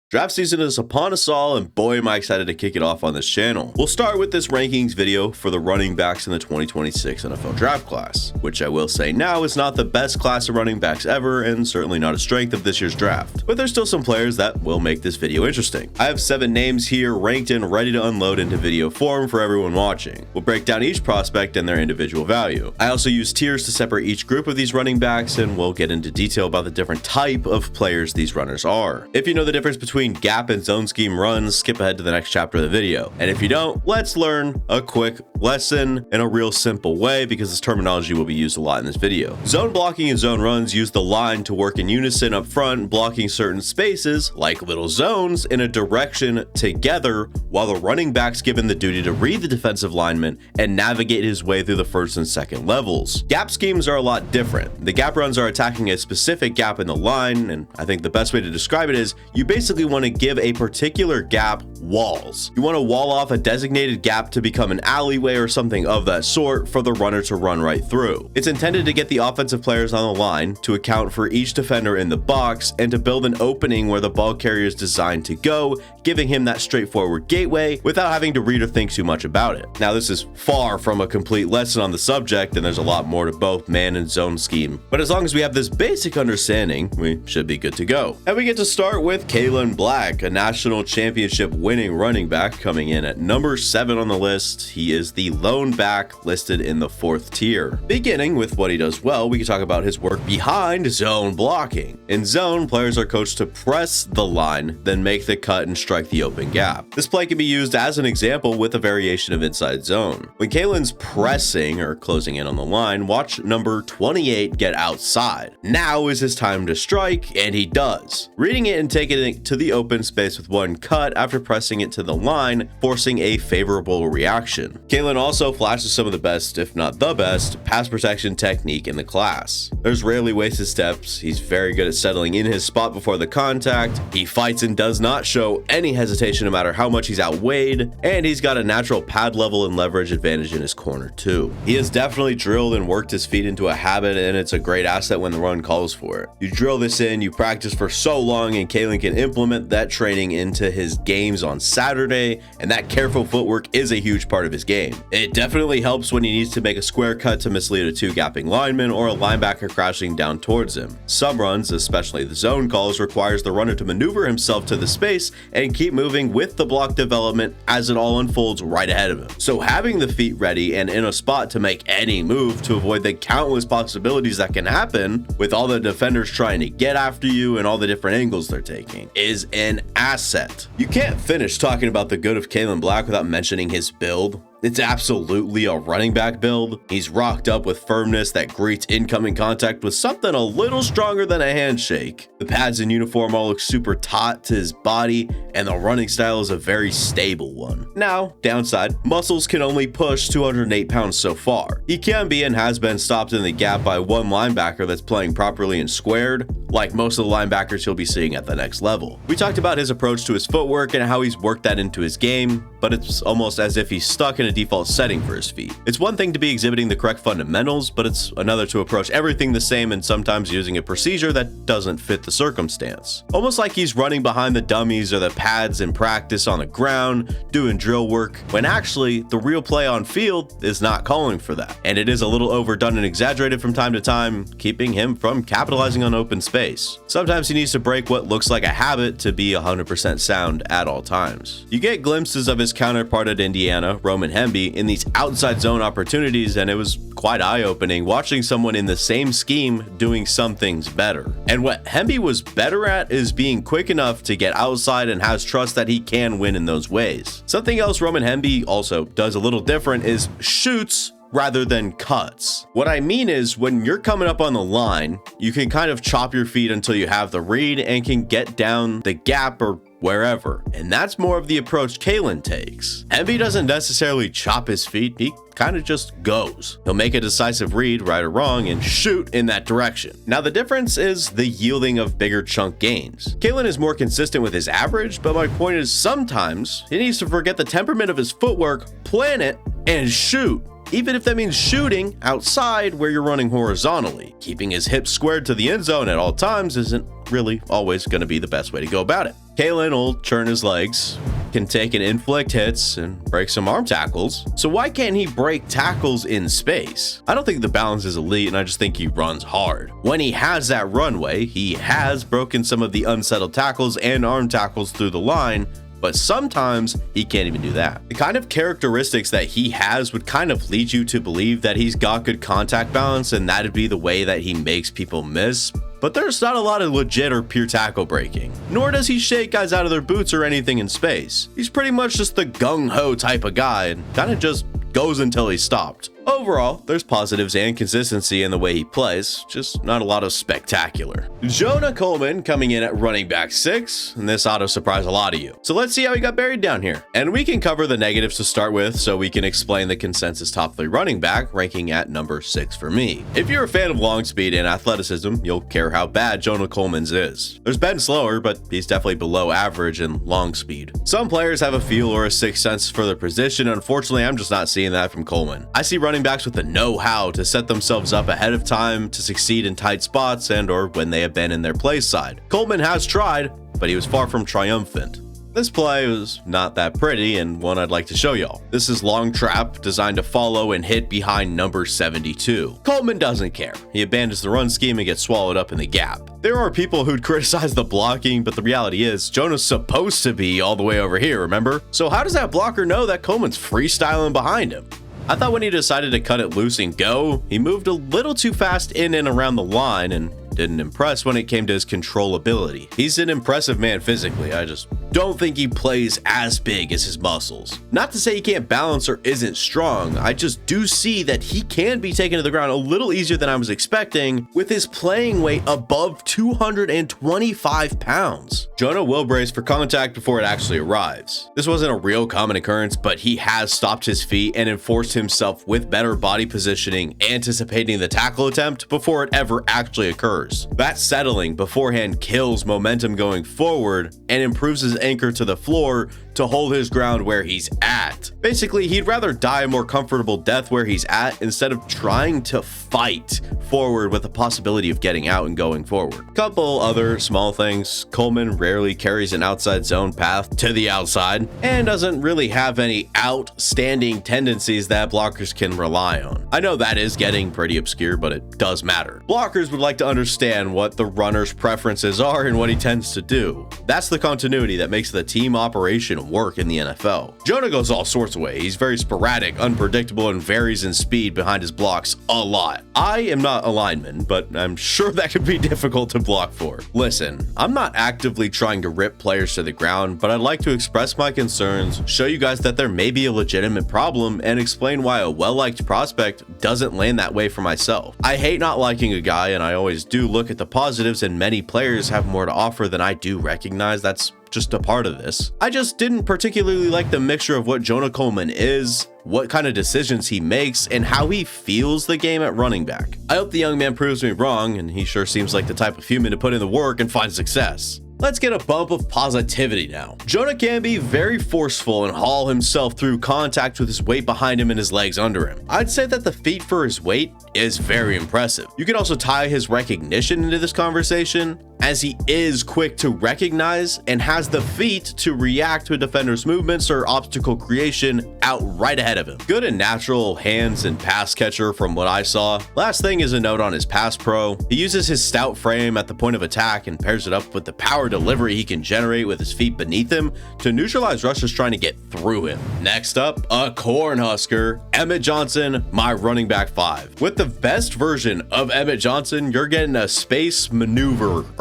Draft season is upon us all, and boy am I excited to kick it off on this channel. We'll start with this rankings video for the running backs in the 2026 NFL draft class, which I will say now is not the best class of running backs ever, and certainly not a strength of this year's draft. But there's still some players that will make this video interesting. I have 7 names here ranked and ready to unload into video form for everyone watching. We'll break down each prospect and their individual value. I also use tiers to separate each group of these running backs, and we'll get into detail about the different type of players these runners are. If you know the difference between gap and zone scheme runs, skip ahead to the next chapter of the video. And if you don't, let's learn a quick lesson in a real simple way, because this terminology will be used a lot in this video. Zone blocking and zone runs use the line to work in unison up front, blocking certain spaces, like little zones, in a direction together, while the running back's given the duty to read the defensive lineman and navigate his way through the first and second levels. Gap schemes are a lot different. The gap runs are attacking a specific gap in the line, and I think the best way to describe it is you basically want to give a particular gap walls. You want to wall off a designated gap to become an alleyway or something of that sort for the runner to run right through. It's intended to get the offensive players on the line, to account for each defender in the box, and to build an opening where the ball carrier is designed to go, giving him that straightforward gateway without having to read or think too much about it. Now, this is far from a complete lesson on the subject, and there's a lot more to both man and zone scheme. But as long as we have this basic understanding, we should be good to go. And we get to start with Kaelon Black, a national championship winning running back, coming in at number 7 on the list. He is the lone back listed in the 4th tier. Beginning with what he does well, we can talk about his work behind zone blocking. In zone, players are coached to press the line, then make the cut and strike the open gap. This play can be used as an example with a variation of inside zone. When Kaelon's pressing or closing in on the line, watch number 28 get outside. Now is his time to strike, and he does, reading it and taking it to the open space with one cut after pressing it to the line, forcing a favorable reaction. Kaelon also flashes some of the best, if not the best, pass protection technique in the class. There's rarely wasted steps. He's very good at settling in his spot before the contact. He fights and does not show any hesitation no matter how much he's outweighed, and he's got a natural pad level and leverage advantage in his corner too. He has definitely drilled and worked his feet into a habit, and it's a great asset when the run calls for it. You drill this in, you practice for so long, and Kaelon can implement that training into his games on Saturday, and that careful footwork is a huge part of his game. It definitely helps when he needs to make a square cut to mislead a 2-gapping lineman or a linebacker crashing down towards him. Some runs, especially the zone calls, requires the runner to maneuver himself to the space and keep moving with the block development as it all unfolds right ahead of him. So having the feet ready and in a spot to make any move to avoid the countless possibilities that can happen with all the defenders trying to get after you and all the different angles they're taking is an asset. You can't finish talking about the good of Kaelon Black without mentioning his build. It's absolutely a running back build. He's rocked up with firmness that greets incoming contact with something a little stronger than a handshake. The pads and uniform all look super taut to his body, and the running style is a very stable one. Now, downside, muscles can only push 208 pounds so far. He can be and has been stopped in the gap by one linebacker that's playing properly and squared, like most of the linebackers you'll be seeing at the next level. We talked about his approach to his footwork and how he's worked that into his game, but it's almost as if he's stuck in a default setting for his feet. It's one thing to be exhibiting the correct fundamentals, but it's another to approach everything the same and sometimes using a procedure that doesn't fit the circumstance. Almost like he's running behind the dummies or the pads in practice on the ground, doing drill work, when actually the real play on field is not calling for that. And it is a little overdone and exaggerated from time to time, keeping him from capitalizing on open space. Sometimes he needs to break what looks like a habit to be 100% sound at all times. You get glimpses of his counterpart at Indiana, Roman Hemby, in these outside zone opportunities, and it was quite eye-opening watching someone in the same scheme doing some things better. And what Hemby was better at is being quick enough to get outside and has trust that he can win in those ways. Something else Roman Hemby also does a little different is shoots rather than cuts. What I mean is, when you're coming up on the line, you can kind of chop your feet until you have the read and can get down the gap or wherever. And that's more of the approach Kaelon takes. Hemby doesn't necessarily chop his feet, he kind of just goes. He'll make a decisive read, right or wrong, and shoot in that direction. Now the difference is the yielding of bigger chunk gains. Kaelon is more consistent with his average, but my point is sometimes he needs to forget the temperament of his footwork, plan it, and shoot. Even if that means shooting outside where you're running horizontally. Keeping his hips squared to the end zone at all times isn't really always going to be the best way to go about it. Kaelon will churn his legs, can take and inflict hits and break some arm tackles. So why can't he break tackles in space? I don't think the balance is elite, and I just think he runs hard. When he has that runway, he has broken some of the unsettled tackles and arm tackles through the line, but sometimes he can't even do that. The kind of characteristics that he has would kind of lead you to believe that he's got good contact balance, and that'd be the way that he makes people miss. But there's not a lot of legit or pure tackle breaking, nor does he shake guys out of their boots or anything in space. He's pretty much just the gung-ho type of guy and kind of just goes until he's stopped. Overall, there's positives and consistency in the way he plays, just not a lot of spectacular. Jonah Coleman coming in at running back 6, and this ought to surprise a lot of you. So let's see how he got buried down here. And we can cover the negatives to start with, so we can explain the consensus top 3 running back, ranking at number 6 for me. If you're a fan of long speed and athleticism, you'll care how bad Jonah Coleman's is. There's been slower, but he's definitely below average in long speed. Some players have a feel or a sixth sense for their position. Unfortunately, I'm just not seeing that from Coleman. I see running backs with the know-how to set themselves up ahead of time to succeed in tight spots and or when they abandon their play side. Coleman has tried, but he was far from triumphant. This play was not that pretty, and one I'd like to show y'all. This is long trap designed to follow and hit behind number 72. Coleman doesn't care. He abandons the run scheme and gets swallowed up in the gap. There are people who'd criticize the blocking, but the reality is Jonah's supposed to be all the way over here, remember? So how does that blocker know that Coleman's freestyling behind him? I thought when he decided to cut it loose and go, he moved a little too fast in and around the line and didn't impress when it came to his controllability. He's an impressive man physically, I just don't think he plays as big as his muscles. Not to say he can't balance or isn't strong, I just do see that he can be taken to the ground a little easier than I was expecting with his playing weight above 225 pounds. Jonah will brace for contact before it actually arrives. This wasn't a real common occurrence, but he has stopped his feet and enforced himself with better body positioning, anticipating the tackle attempt before it ever actually occurs. That settling beforehand kills momentum going forward and improves his anchor to the floor to hold his ground where he's at. Basically, he'd rather die a more comfortable death where he's at instead of trying to fight forward with the possibility of getting out and going forward. Couple other small things. Coleman rarely carries an outside zone path to the outside and doesn't really have any outstanding tendencies that blockers can rely on. I know that is getting pretty obscure, but it does matter. Blockers would like to understand what the runner's preferences are and what he tends to do. That's the continuity that makes the team operation work in the NFL. Jonah goes all sorts of ways. He's very sporadic, unpredictable, and varies in speed behind his blocks a lot. I am not a lineman, but I'm sure that could be difficult to block for. Listen, I'm not actively trying to rip players to the ground, but I'd like to express my concerns, show you guys that there may be a legitimate problem, and explain why a well-liked prospect doesn't land that way for myself. I hate not liking a guy, and I always do look at the positives, and many players have more to offer than I do recognize. That's just a part of this. I just didn't particularly like the mixture of what Jonah Coleman is, what kind of decisions he makes, and how he feels the game at running back. I hope the young man proves me wrong, and he sure seems like the type of human to put in the work and find success. Let's get a bump of positivity now. Jonah can be very forceful and haul himself through contact with his weight behind him and his legs under him. I'd say that the feat for his weight is very impressive. You can also tie his recognition into this conversation, as he is quick to recognize and has the feet to react to a defender's movements or obstacle creation out right ahead of him. Good and natural hands and pass catcher from what I saw. Last thing is a note on his pass pro. He uses his stout frame at the point of attack and pairs it up with the power delivery he can generate with his feet beneath him to neutralize rushers trying to get through him. Next up, a Cornhusker, Emmett Johnson, my running back 5. With the best version of Emmett Johnson, you're getting a space maneuverer.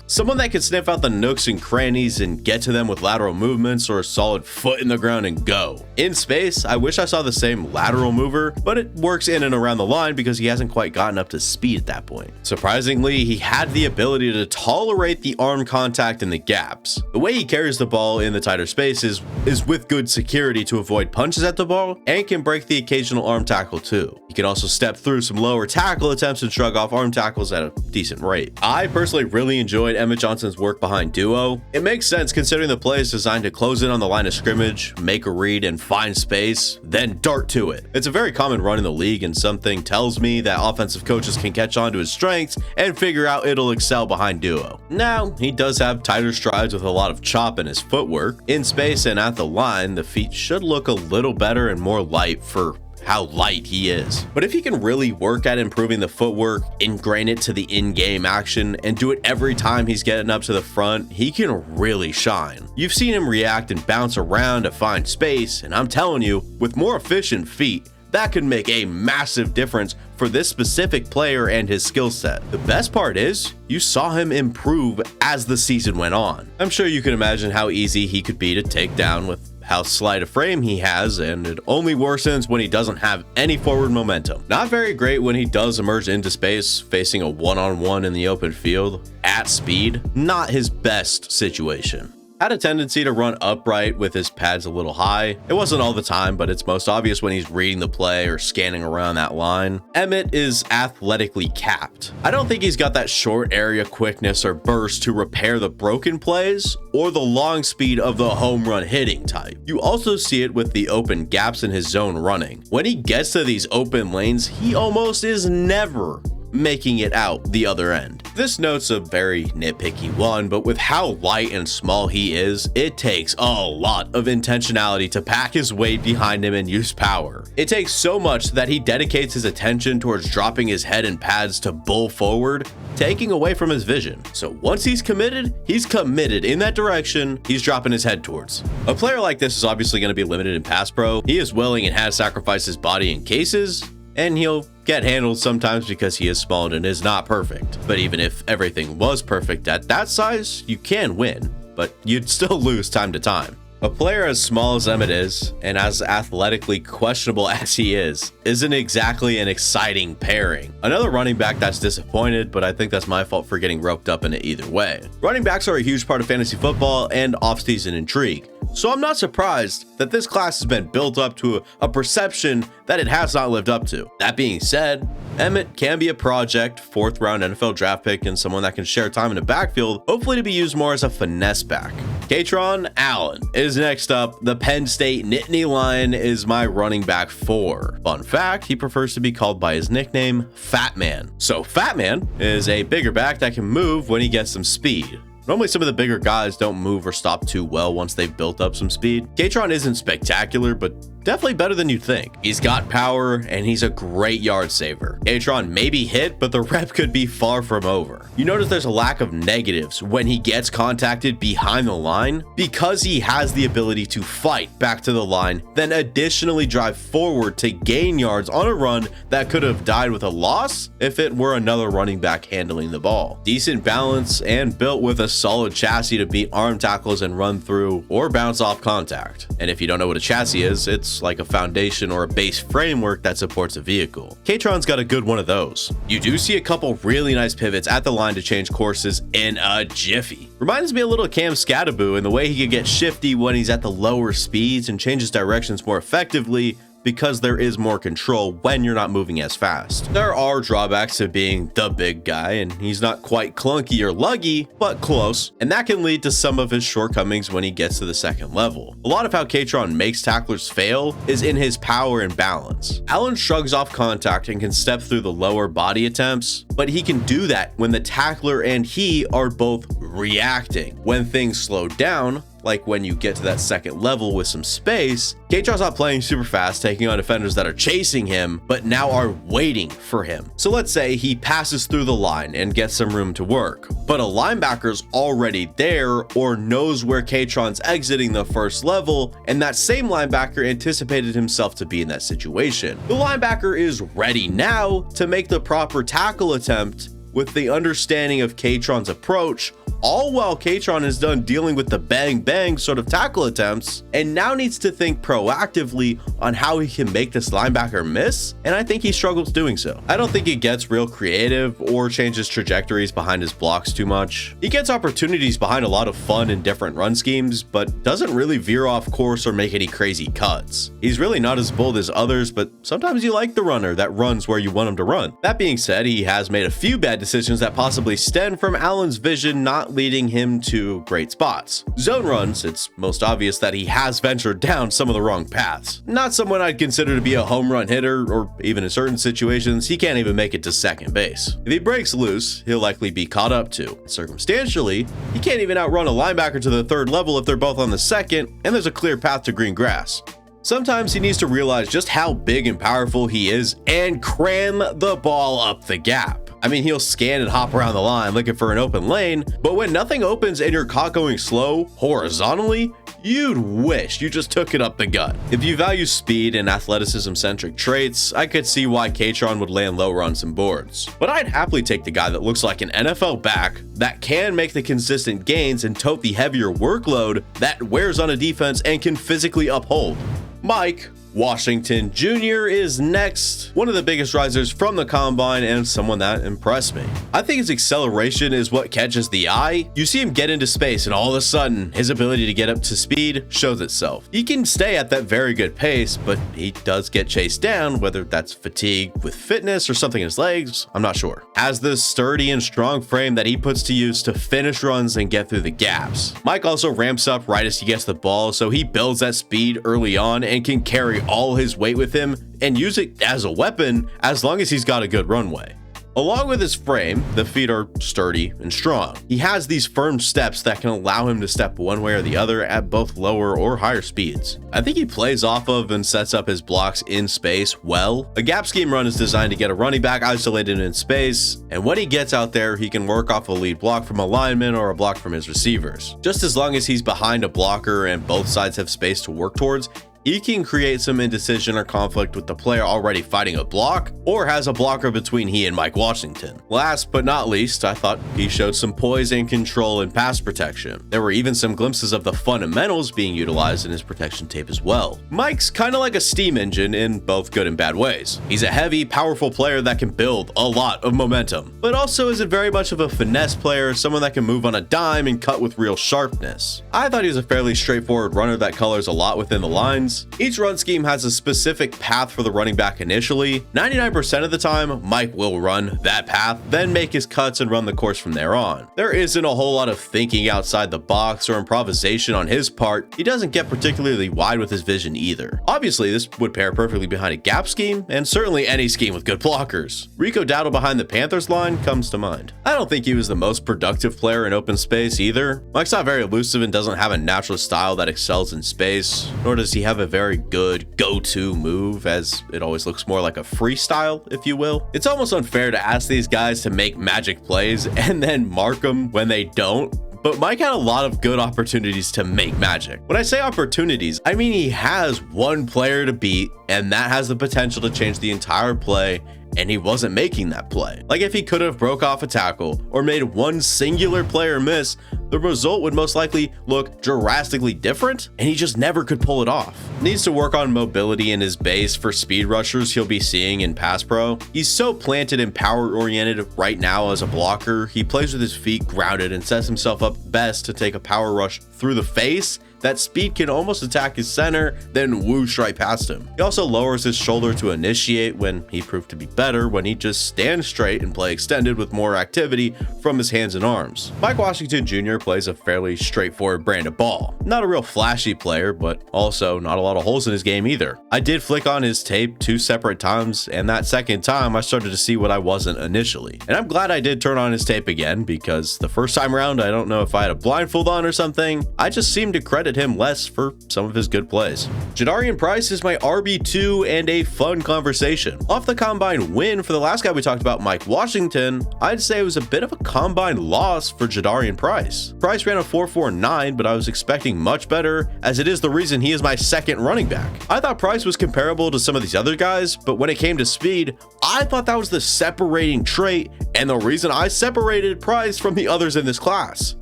Someone that can sniff out the nooks and crannies and get to them with lateral movements or a solid foot in the ground and go. In space, I wish I saw the same lateral mover, but it works in and around the line because he hasn't quite gotten up to speed at that point. Surprisingly, he had the ability to tolerate the arm contact in the gaps. The way he carries the ball in the tighter spaces is with good security to avoid punches at the ball and can break the occasional arm tackle too. He can also step through some lower tackle attempts and shrug off arm tackles at a decent rate. I personally really really enjoyed Emmett Johnson's work behind duo. It makes sense considering the play is designed to close in on the line of scrimmage, make a read, and find space, then dart to it. It's a very common run in the league, and something tells me that offensive coaches can catch on to his strengths and figure out it'll excel behind duo. Now, he does have tighter strides with a lot of chop in his footwork. In space and at the line, the feet should look a little better and more light for how light he is. But if he can really work at improving the footwork, ingrain it to the in-game action, and do it every time he's getting up to the front, he can really shine. You've seen him react and bounce around to find space, and I'm telling you, with more efficient feet, that could make a massive difference for this specific player and his skill set. The best part is, you saw him improve as the season went on. I'm sure you can imagine how easy he could be to take down with how slight a frame he has, and it only worsens when he doesn't have any forward momentum. Not very great when he does emerge into space, facing a one-on-one in the open field at speed. Not his best situation. Had a tendency to run upright with his pads a little high. It wasn't all the time, but it's most obvious when he's reading the play or scanning around that line. Emmett is athletically capped. I don't think he's got that short area quickness or burst to repair the broken plays or the long speed of the home run hitting type. You also see it with the open gaps in his zone running. When he gets to these open lanes, he almost is never making it out the other end. This note's a very nitpicky one, but with how light and small he is, it takes a lot of intentionality to pack his weight behind him and use power. It takes so much that he dedicates his attention towards dropping his head and pads to bull forward, taking away from his vision. So once he's committed in that direction he's dropping his head towards. A player like this is obviously going to be limited in pass pro. He is willing and has sacrificed his body in cases, and he'll get handled sometimes because he is small and is not perfect. But even if everything was perfect at that size, you can win, but you'd still lose time to time. A player as small as Emmett is, and as athletically questionable as he is, isn't exactly an exciting pairing. Another running back that's disappointed, but I think that's my fault for getting roped up in it either way. Running backs are a huge part of fantasy football and off-season intrigue, so I'm not surprised that this class has been built up to a perception that it has not lived up to. That being said, Emmett can be a project, 4th round NFL draft pick, and someone that can share time in the backfield, hopefully to be used more as a finesse back. Kaytron Allen is next up. The Penn State Nittany Lion is my running back 4. Fun fact, he prefers to be called by his nickname, Fat Man. So Fat Man is a bigger back that can move when he gets some speed. Normally, some of the bigger guys don't move or stop too well once they've built up some speed. Kaytron isn't spectacular, but definitely better than you'd think. He's got power, and he's a great yard saver. Kaytron may be hit, but the rep could be far from over. You notice there's a lack of negatives when he gets contacted behind the line because he has the ability to fight back to the line, then additionally drive forward to gain yards on a run that could have died with a loss if it were another running back handling the ball. Decent balance and built with a solid chassis to beat arm tackles and run through or bounce off contact. And if you don't know what a chassis is, it's like a foundation or a base framework that supports a vehicle. Kaytron's got a good one of those. You do see a couple really nice pivots at the line to change courses in a jiffy. Reminds me a little of Cam Scattaboo in the way he could get shifty when he's at the lower speeds and changes directions more effectively because there is more control when you're not moving as fast. There are drawbacks to being the big guy, and he's not quite clunky or luggy, but close, and that can lead to some of his shortcomings when he gets to the second level. A lot of how Kaytron makes tacklers fail is in his power and balance. Allen shrugs off contact and can step through the lower body attempts, but he can do that when the tackler and he are both reacting. When things slow down, like when you get to that second level with some space, Kaytron's not playing super fast, taking on defenders that are chasing him, but now are waiting for him. So let's say he passes through the line and gets some room to work, but a linebacker's already there or knows where Kaytron's exiting the first level, and that same linebacker anticipated himself to be in that situation. The linebacker is ready now to make the proper tackle attempt with the understanding of Kaytron's approach all while Kaytron is done dealing with the bang bang sort of tackle attempts and now needs to think proactively on how he can make this linebacker miss, and I think he struggles doing so. I don't think he gets real creative or changes trajectories behind his blocks too much. He gets opportunities behind a lot of fun and different run schemes, but doesn't really veer off course or make any crazy cuts. He's really not as bold as others, but sometimes you like the runner that runs where you want him to run. That being said, he has made a few bad decisions that possibly stem from Allen's vision not leading him to great spots. Zone runs, it's most obvious that he has ventured down some of the wrong paths. Not someone I'd consider to be a home run hitter, or even in certain situations, he can't even make it to second base. If he breaks loose, he'll likely be caught up to. Circumstantially, he can't even outrun a linebacker to the third level if they're both on the second, and there's a clear path to green grass. Sometimes he needs to realize just how big and powerful he is and cram the ball up the gap. I mean, he'll scan and hop around the line looking for an open lane, but when nothing opens and you're caught going slow horizontally, you'd wish you just took it up the gut. If you value speed and athleticism-centric traits, I could see why Kaytron would land lower on some boards. But I'd happily take the guy that looks like an NFL back that can make the consistent gains and tote the heavier workload that wears on a defense and can physically uphold. Mike Washington Jr. is next, one of the biggest risers from the combine and someone that impressed me. I think his acceleration is what catches the eye. You see him get into space and all of a sudden his ability to get up to speed shows itself. He can stay at that very good pace, but he does get chased down, whether that's fatigue with fitness or something in his legs, I'm not sure. Has this sturdy and strong frame that he puts to use to finish runs and get through the gaps. Mike also ramps up right as he gets the ball, so he builds that speed early on and can carry all his weight with him and use it as a weapon as long as he's got a good runway. Along with his frame, the feet are sturdy and strong. He has these firm steps that can allow him to step one way or the other at both lower or higher speeds. I think he plays off of and sets up his blocks in space well. A gap scheme run is designed to get a running back isolated in space, and when he gets out there, he can work off a lead block from a lineman or a block from his receivers. Just as long as he's behind a blocker and both sides have space to work towards, he can create some indecision or conflict with the player already fighting a block, or has a blocker between he and Mike Washington. Last but not least, I thought he showed some poise and control in pass protection. There were even some glimpses of the fundamentals being utilized in his protection tape as well. Mike's kind of like a steam engine in both good and bad ways. He's a heavy, powerful player that can build a lot of momentum, but also isn't very much of a finesse player, someone that can move on a dime and cut with real sharpness. I thought he was a fairly straightforward runner that colors a lot within the lines. Each run scheme has a specific path for the running back initially. 99% of the time, Mike will run that path, then make his cuts and run the course from there on. There isn't a whole lot of thinking outside the box or improvisation on his part. He doesn't get particularly wide with his vision either. Obviously, this would pair perfectly behind a gap scheme, and certainly any scheme with good blockers. Rico Dowdle behind the Panthers line comes to mind. I don't think he was the most productive player in open space either. Mike's not very elusive and doesn't have a natural style that excels in space, nor does he have a very good go-to move, as it always looks more like a freestyle, if you will. It's almost unfair to ask these guys to make magic plays and then mark them when they don't. But Mike had a lot of good opportunities to make magic. When I say opportunities, I mean he has one player to beat, and that has the potential to change the entire play, and he wasn't making that play. Like if he could have broke off a tackle or made one singular player miss, the result would most likely look drastically different, and he just never could pull it off. Needs to work on mobility in his base for speed rushers he'll be seeing in pass pro. He's so planted and power oriented right now as a blocker. He plays with his feet grounded and sets himself up best to take a power rush through the face that speed can almost attack his center, then whoosh right past him. He also lowers his shoulder to initiate when he proved to be better when he just stands straight and play extended with more activity from his hands and arms. Mike Washington Jr. plays a fairly straightforward brand of ball. Not a real flashy player, but also not a lot of holes in his game either. I did flick on his tape 2 separate times, and that second time I started to see what I wasn't initially. And I'm glad I did turn on his tape again, because the first time around, I don't know if I had a blindfold on or something, I just seemed to credit him less for some of his good plays. Jadarian Price is my RB2 and a fun conversation. Off the combine win for the last guy we talked about, Mike Washington, I'd say it was a bit of a combine loss for Jadarian Price. Price ran a 4.49, but I was expecting much better, as it is the reason he is my second running back. I thought Price was comparable to some of these other guys, but when it came to speed, I thought that was the separating trait and the reason I separated Price from the others in this class.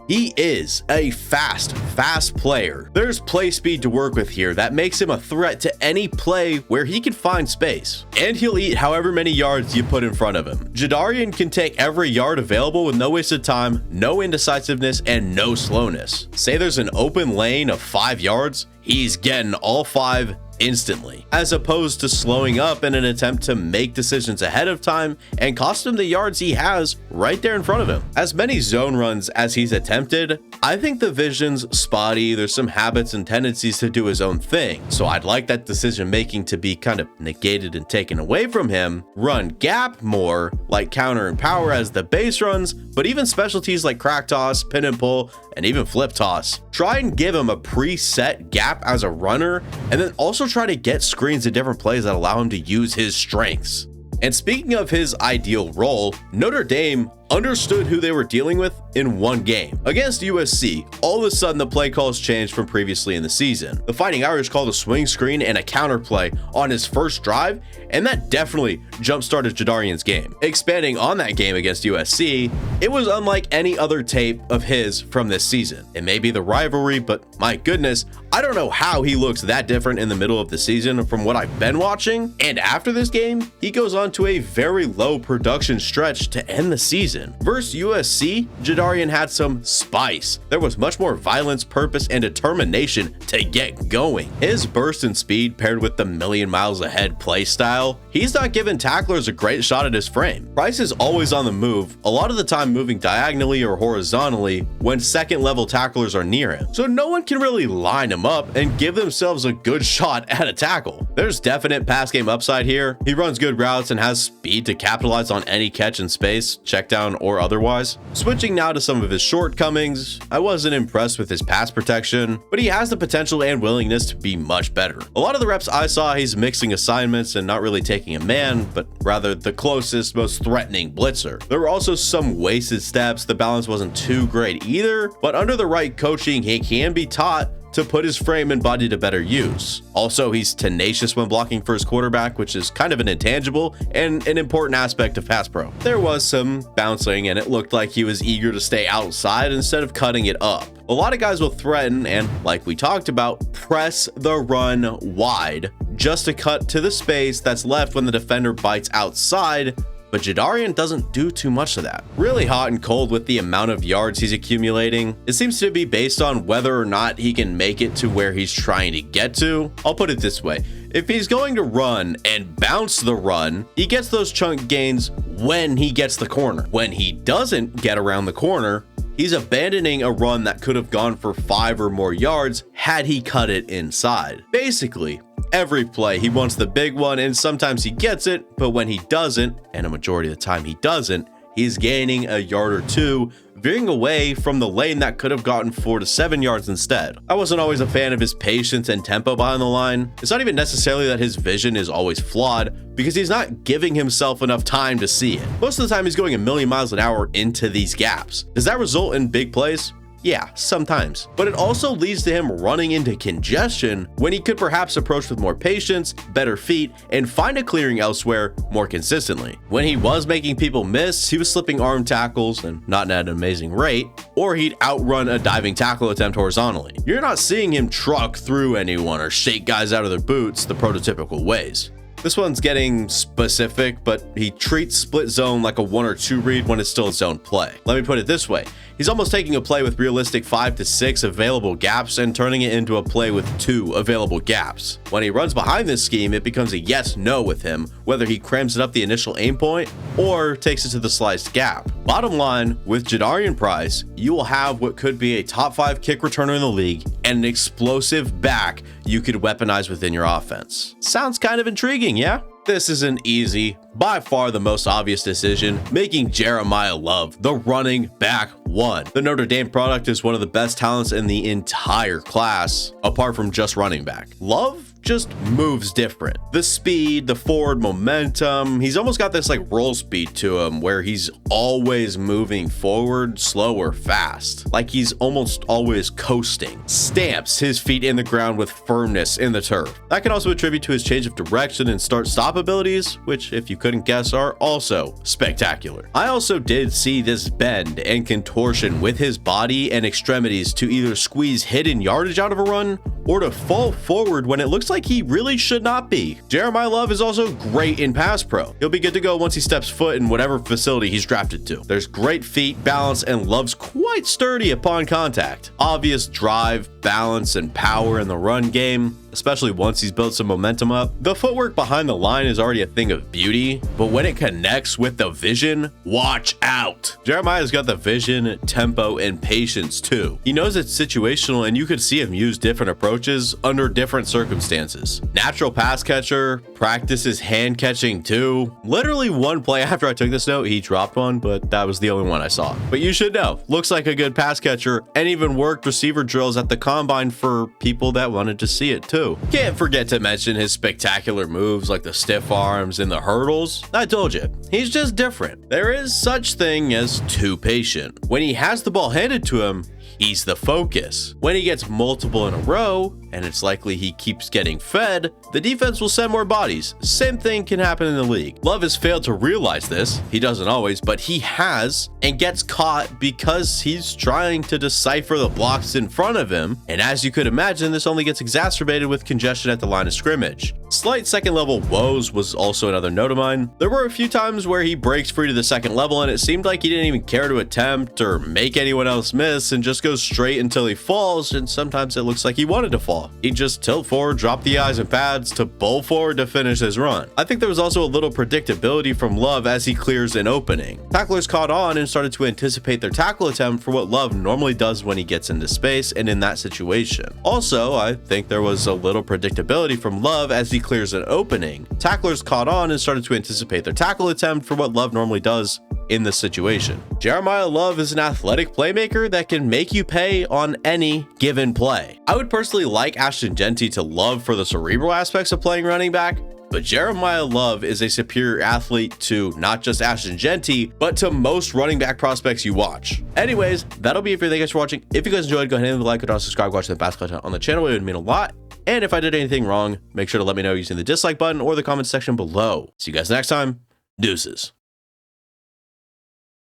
He is a fast player. There's play speed to work with here that makes him a threat to any play where he can find space. And he'll eat however many yards you put in front of him. Jadarian can take every yard available with no wasted time, no indecisiveness, and no slowness. Say there's an open lane of 5 yards, he's getting all 5 instantly, as opposed to slowing up in an attempt to make decisions ahead of time and cost him the yards he has right there in front of him. As many zone runs as he's attempted, I think the vision's spotty. There's some habits and tendencies to do his own thing, so I'd like that decision making to be kind of negated and taken away from him. Run gap more, like counter and power as the base runs, but even specialties like crack toss, pin and pull, and even flip toss. Try and give him a preset gap as a runner, and then also try to get screens and different plays that allow him to use his strengths. And speaking of his ideal role, Notre Dame understood who they were dealing with in one game. Against USC, all of a sudden the play calls changed from previously in the season. The Fighting Irish called a swing screen and a counter play on his first drive, and that definitely jump-started Jadarian's game. Expanding on that game against USC, it was unlike any other tape of his from this season. It may be the rivalry, but my goodness, I don't know how he looks that different in the middle of the season from what I've been watching. And after this game, he goes on to a very low production stretch to end the season. Versus USC, Jadarian had some spice. There was much more violence, purpose, and determination to get going. His burst and speed paired with the million miles ahead play style, he's not giving tacklers a great shot at his frame. Price is always on the move, a lot of the time moving diagonally or horizontally when second level tacklers are near him, so no one can really line him up and give themselves a good shot at a tackle. There's definite pass game upside here. He runs good routes and has speed to capitalize on any catch in space, check down or otherwise. Switching now to some of his shortcomings, I wasn't impressed with his pass protection, but he has the potential and willingness to be much better. A lot of the reps I saw, he's mixing assignments and not really taking a man, but rather the closest, most threatening blitzer. There were also some wasted steps. The balance wasn't too great either, but under the right coaching, he can be taught to put his frame and body to better use. Also, he's tenacious when blocking for his quarterback, which is kind of an intangible and an important aspect of pass pro. There was some bouncing and it looked like he was eager to stay outside instead of cutting it up. A lot of guys will threaten and, like we talked about, press the run wide just to cut to the space that's left when the defender bites outside, but Jadarian doesn't do too much of that. Really hot and cold with the amount of yards he's accumulating. It seems to be based on whether or not he can make it to where he's trying to get to. I'll put it this way. If he's going to run and bounce the run, he gets those chunk gains when he gets the corner. When he doesn't get around the corner, he's abandoning a run that could have gone for 5 or more yards had he cut it inside. Basically, every play, he wants the big one, and sometimes he gets it, but when he doesn't, and a majority of the time he doesn't, he's gaining a yard or two, veering away from the lane that could have gotten 4 to 7 yards instead. I wasn't always a fan of his patience and tempo behind the line. It's not even necessarily that his vision is always flawed, because he's not giving himself enough time to see it. Most of the time he's going a million miles an hour into these gaps. Does that result in big plays? Yeah, sometimes. But it also leads to him running into congestion when he could perhaps approach with more patience, better feet, and find a clearing elsewhere more consistently. When he was making people miss, he was slipping arm tackles, and not at an amazing rate, or he'd outrun a diving tackle attempt horizontally. You're not seeing him truck through anyone or shake guys out of their boots the prototypical ways. This one's getting specific, but he treats split zone like a 1 or 2 read when it's still a zone play. Let me put it this way. He's almost taking a play with realistic 5 to 6 available gaps and turning it into a play with 2 available gaps. When he runs behind this scheme, it becomes a yes-no with him, whether he crams it up the initial aim point or takes it to the sliced gap. Bottom line, with Jadarian Price, you will have what could be a top 5 kick returner in the league and an explosive back you could weaponize within your offense. Sounds kind of intriguing, yeah? This is an easy, by far the most obvious decision, making Jeremiyah Love the running back 1. The Notre Dame product is one of the best talents in the entire class, apart from just running back. Love just moves different. The speed, the forward momentum, he's almost got this like roll speed to him where he's always moving forward, slow or fast. Like he's almost always coasting. Stamps his feet in the ground with firmness in the turf. That can also attribute to his change of direction and start-stop abilities, which if you couldn't guess are also spectacular. I also did see this bend and contortion with his body and extremities to either squeeze hidden yardage out of a run or to fall forward when it looks like he really should not be. Jeremiyah Love is also great in pass pro. He'll be good to go once he steps foot in whatever facility he's drafted to. There's great feet, balance, and Love's quite sturdy upon contact. Obvious drive, balance, and power in the run game, especially once he's built some momentum up. The footwork behind the line is already a thing of beauty, but when it connects with the vision, watch out. Jeremiyah's got the vision, tempo, and patience too. He knows it's situational, and you could see him use different approaches under different circumstances. Natural pass catcher, practices hand catching too. Literally one play after I took this note, he dropped one, but that was the only one I saw. But you should know, looks like a good pass catcher, and even worked receiver drills at the combine for people that wanted to see it too. Can't forget to mention his spectacular moves like the stiff arms and the hurdles. I told you, he's just different. There is such thing as too patient. When he has the ball handed to him, he's the focus. When he gets multiple in a row, and it's likely he keeps getting fed, the defense will send more bodies. Same thing can happen in the league. Love has failed to realize this. He doesn't always, but he has, and gets caught because he's trying to decipher the blocks in front of him. And as you could imagine, this only gets exacerbated with congestion at the line of scrimmage. Slight second level woes was also another note of mine. There were a few times where he breaks free to the second level and it seemed like he didn't even care to attempt or make anyone else miss and just goes straight until he falls, and sometimes it looks like he wanted to fall. He'd just tilt forward, drop the eyes and pads to bowl forward to finish his run. I think there was also a little predictability from Love as he clears an opening. Tacklers caught on and started to anticipate their tackle attempt for what Love normally does when he gets into space and in that situation. Also, I think there was a little predictability from Love as he clears an opening. Tacklers caught on and started to anticipate their tackle attempt for what Love normally does in this situation. Jeremiyah Love is an athletic playmaker that can make you pay on any given play. I would personally like Ashton Jeanty to Love for the cerebral aspects of playing running back, but Jeremiyah Love is a superior athlete to not just Ashton Jeanty, but to most running back prospects you watch. Anyways, that'll be it for you. Thank you guys for watching. If you guys enjoyed, go ahead and leave a like, and subscribe, watch the past content on the channel. It would mean a lot. And if I did anything wrong, make sure to let me know using the dislike button or the comment section below. See you guys next time. Deuces.